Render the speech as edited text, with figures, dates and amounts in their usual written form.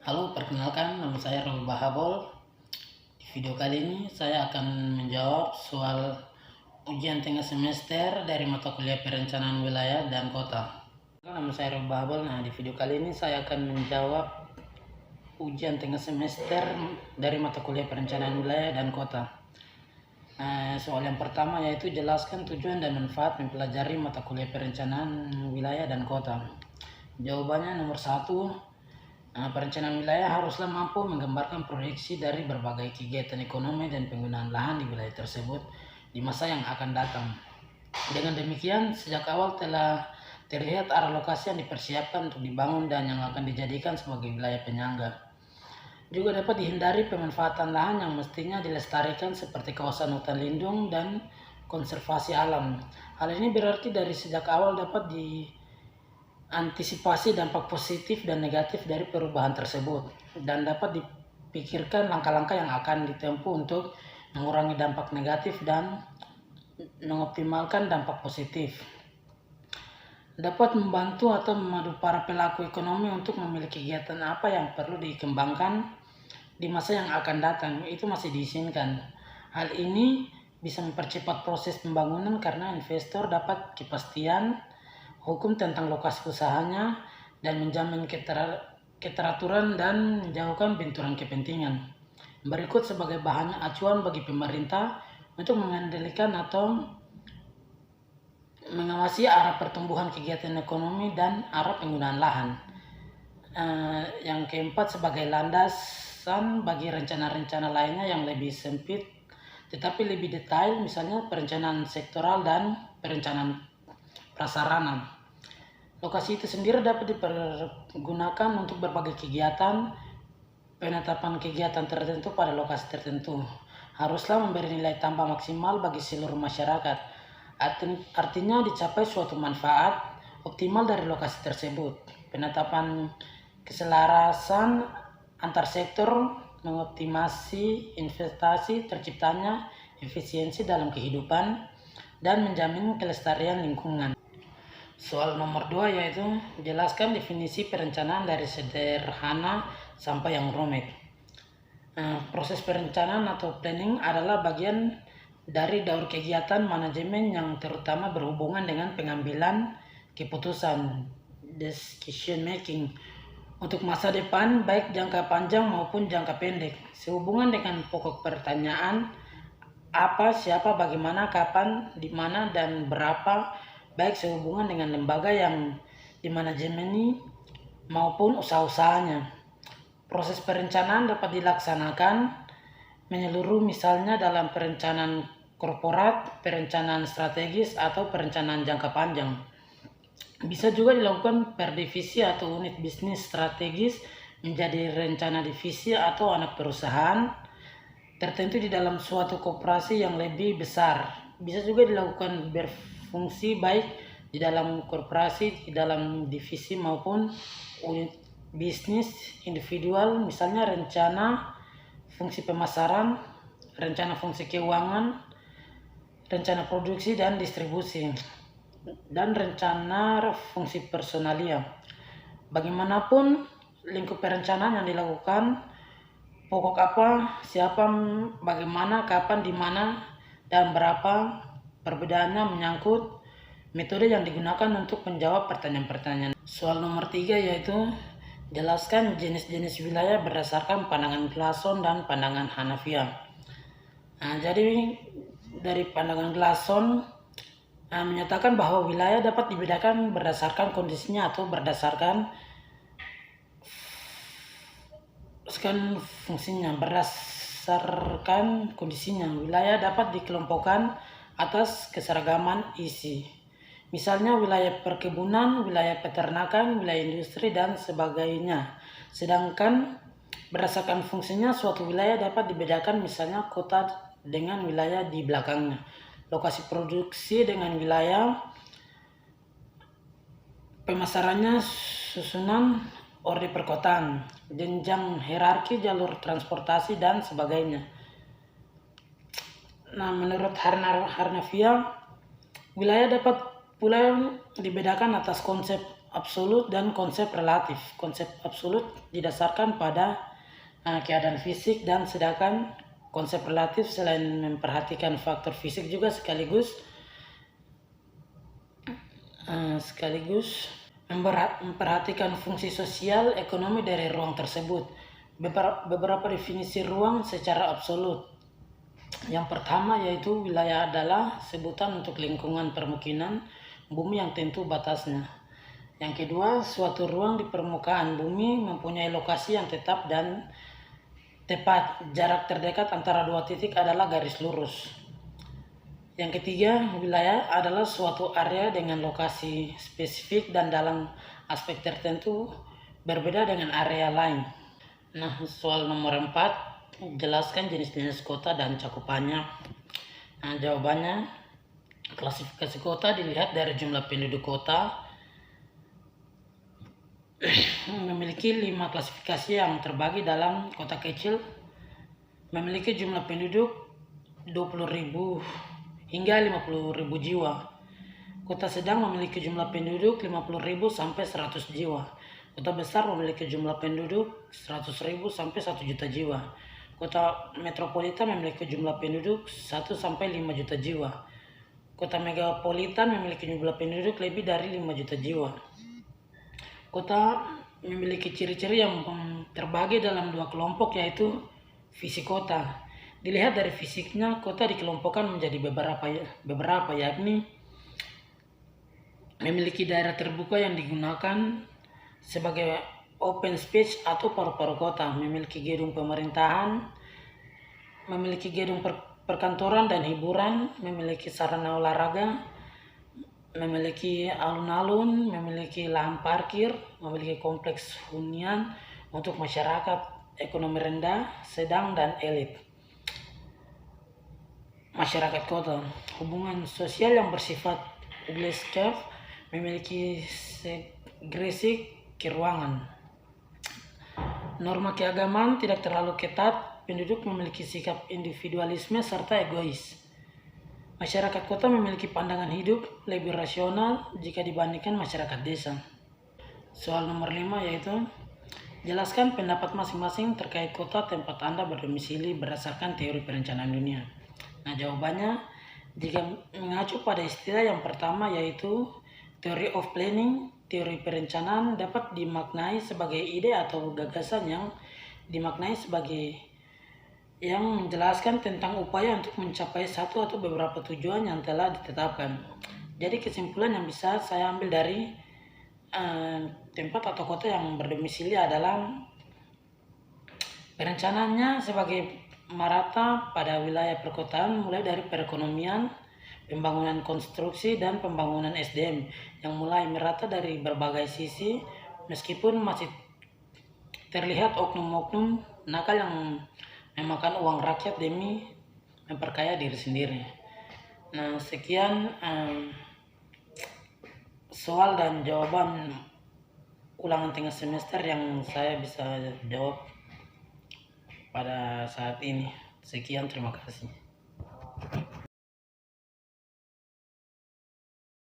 Halo, perkenalkan nama saya Robi Bahabol. Di video kali ini saya akan menjawab soal ujian tengah semester dari mata kuliah perencanaan wilayah dan kota. Nama saya Robi Bahabol. Nah, di video kali ini saya akan menjawab ujian tengah semester dari mata kuliah perencanaan wilayah dan kota. Soal yang pertama yaitu jelaskan tujuan dan manfaat mempelajari mata kuliah perencanaan wilayah dan kota. Jawabannya nomor 1. Perencanaan wilayah haruslah mampu menggambarkan proyeksi dari berbagai kegiatan ekonomi dan penggunaan lahan di wilayah tersebut di masa yang akan datang. Dengan demikian, sejak awal telah terlihat arah lokasi yang dipersiapkan untuk dibangun dan yang akan dijadikan sebagai wilayah penyangga. Juga dapat dihindari pemanfaatan lahan yang mestinya dilestarikan seperti kawasan hutan lindung dan konservasi alam. Hal ini berarti dari sejak awal dapat antisipasi dampak positif dan negatif dari perubahan tersebut dan dapat dipikirkan langkah-langkah yang akan ditempuh untuk mengurangi dampak negatif dan mengoptimalkan dampak positif. Dapat membantu atau memadu para pelaku ekonomi untuk memiliki kegiatan apa yang perlu dikembangkan di masa yang akan datang. Itu masih diizinkan. Hal ini bisa mempercepat proses pembangunan karena investor dapat kepastian hukum tentang lokasi usahanya dan menjamin keteraturan dan menjauhkan benturan kepentingan. Berikut sebagai bahan acuan bagi pemerintah untuk mengendalikan atau mengawasi arah pertumbuhan kegiatan ekonomi dan arah penggunaan lahan. Yang keempat, sebagai landasan bagi rencana-rencana lainnya yang lebih sempit tetapi lebih detail, misalnya perencanaan sektoral dan perencanaan prasarana. Lokasi itu sendiri dapat dipergunakan untuk berbagai kegiatan. Penetapan kegiatan tertentu pada lokasi tertentu haruslah memberi nilai tambah maksimal bagi seluruh masyarakat. Artinya dicapai suatu manfaat optimal dari lokasi tersebut. Penetapan keselarasan antar sektor mengoptimasi investasi, terciptanya efisiensi dalam kehidupan dan menjamin kelestarian lingkungan. Soal nomor 2 yaitu jelaskan definisi perencanaan dari sederhana sampai yang rumit. Proses perencanaan atau planning adalah bagian dari daur kegiatan manajemen yang terutama berhubungan dengan pengambilan keputusan, decision making, untuk masa depan baik jangka panjang maupun jangka pendek. Sehubungan dengan pokok pertanyaan apa, siapa, bagaimana, kapan, di mana, dan berapa, baik sehubungan dengan lembaga yang dimanajemeni maupun usaha-usahanya. Proses perencanaan dapat dilaksanakan menyeluruh, misalnya dalam perencanaan korporat, perencanaan strategis, atau perencanaan jangka panjang. Bisa juga dilakukan per divisi atau unit bisnis strategis menjadi rencana divisi atau anak perusahaan tertentu di dalam suatu koperasi yang lebih besar. Bisa juga dilakukan berfungsi baik di dalam koperasi, di dalam divisi maupun unit bisnis individual, misalnya rencana fungsi pemasaran, rencana fungsi keuangan, rencana produksi dan distribusi, dan rencana fungsi personalia. Bagaimanapun lingkup perencanaan yang dilakukan, pokok apa, siapa, bagaimana, kapan, di mana, dan berapa, perbedaannya menyangkut metode yang digunakan untuk menjawab pertanyaan-pertanyaan. Soal nomor 3 yaitu jelaskan jenis-jenis wilayah berdasarkan pandangan Glasson dan pandangan Hanafiya. Jadi dari pandangan Glasson menyatakan bahwa wilayah dapat dibedakan berdasarkan kondisinya atau berdasarkan fungsinya. Berdasarkan kondisinya, wilayah dapat dikelompokkan atas keseragaman isi. Misalnya wilayah perkebunan, wilayah peternakan, wilayah industri, dan sebagainya. Sedangkan berdasarkan fungsinya, suatu wilayah dapat dibedakan, misalnya kota dengan wilayah di belakangnya, lokasi produksi dengan wilayah pemasarannya, susunan orde perkotaan, jenjang hierarki jalur transportasi, dan sebagainya. Menurut Hanafiya, wilayah dapat pula dibedakan atas konsep absolut dan konsep relatif. Konsep absolut didasarkan pada keadaan fisik, dan sedangkan konsep relatif selain memperhatikan faktor fisik juga sekaligus memperhatikan fungsi sosial ekonomi dari ruang tersebut. Beberapa definisi ruang secara absolut. Yang pertama yaitu wilayah adalah sebutan untuk lingkungan permukiman bumi yang tentu batasnya. Yang kedua, suatu ruang di permukaan bumi mempunyai lokasi yang tetap dan tepat. Jarak terdekat antara dua titik adalah garis lurus. Yang ketiga, wilayah adalah suatu area dengan lokasi spesifik dan dalam aspek tertentu berbeda dengan area lain. Nah, soal nomor 4, jelaskan jenis-jenis kota dan cakupannya. Nah, jawabannya, klasifikasi kota dilihat dari jumlah penduduk kota. Memiliki 5 klasifikasi yang terbagi dalam kota kecil memiliki jumlah penduduk 20.000 hingga 50.000 jiwa. Kota sedang memiliki jumlah penduduk 50.000 sampai 100 jiwa. Kota besar memiliki jumlah penduduk 100.000 sampai 1 juta jiwa. Kota metropolitan memiliki jumlah penduduk 1 sampai 5 juta jiwa. Kota megapolitan memiliki jumlah penduduk lebih dari 5 juta jiwa. Kota memiliki ciri-ciri yang terbagi dalam 2 kelompok, yaitu fisik kota. Dilihat dari fisiknya, kota dikelompokkan menjadi beberapa, yakni memiliki daerah terbuka yang digunakan sebagai open space atau paru-paru kota, memiliki gedung pemerintahan, memiliki gedung perkantoran dan hiburan, memiliki sarana olahraga, memiliki alun-alun, memiliki lahan parkir, memiliki kompleks hunian untuk masyarakat ekonomi rendah, sedang, dan elit. Masyarakat kota, hubungan sosial yang bersifat Glasgow, memiliki segregasi keruangan. Norma keagamaan tidak terlalu ketat, penduduk memiliki sikap individualisme serta egois. Masyarakat kota memiliki pandangan hidup lebih rasional jika dibandingkan masyarakat desa. Soal nomor 5 yaitu, jelaskan pendapat masing-masing terkait kota tempat Anda berdomisili berdasarkan teori perencanaan dunia. Nah, jawabannya, jika mengacu pada istilah yang pertama yaitu theory of planning, teori perencanaan dapat dimaknai sebagai ide atau gagasan yang dimaknai sebagai yang menjelaskan tentang upaya untuk mencapai satu atau beberapa tujuan yang telah ditetapkan. Jadi kesimpulan yang bisa saya ambil dari tempat atau kota yang berdomisili adalah perencanaannya sebagai merata pada wilayah perkotaan, mulai dari perekonomian, pembangunan konstruksi, dan pembangunan SDM yang mulai merata dari berbagai sisi, meskipun masih terlihat oknum-oknum nakal yang memakan uang rakyat demi memperkaya diri sendiri. Nah, sekian soal dan jawaban ulangan tengah semester yang saya bisa jawab pada saat ini. Sekian, terima kasih.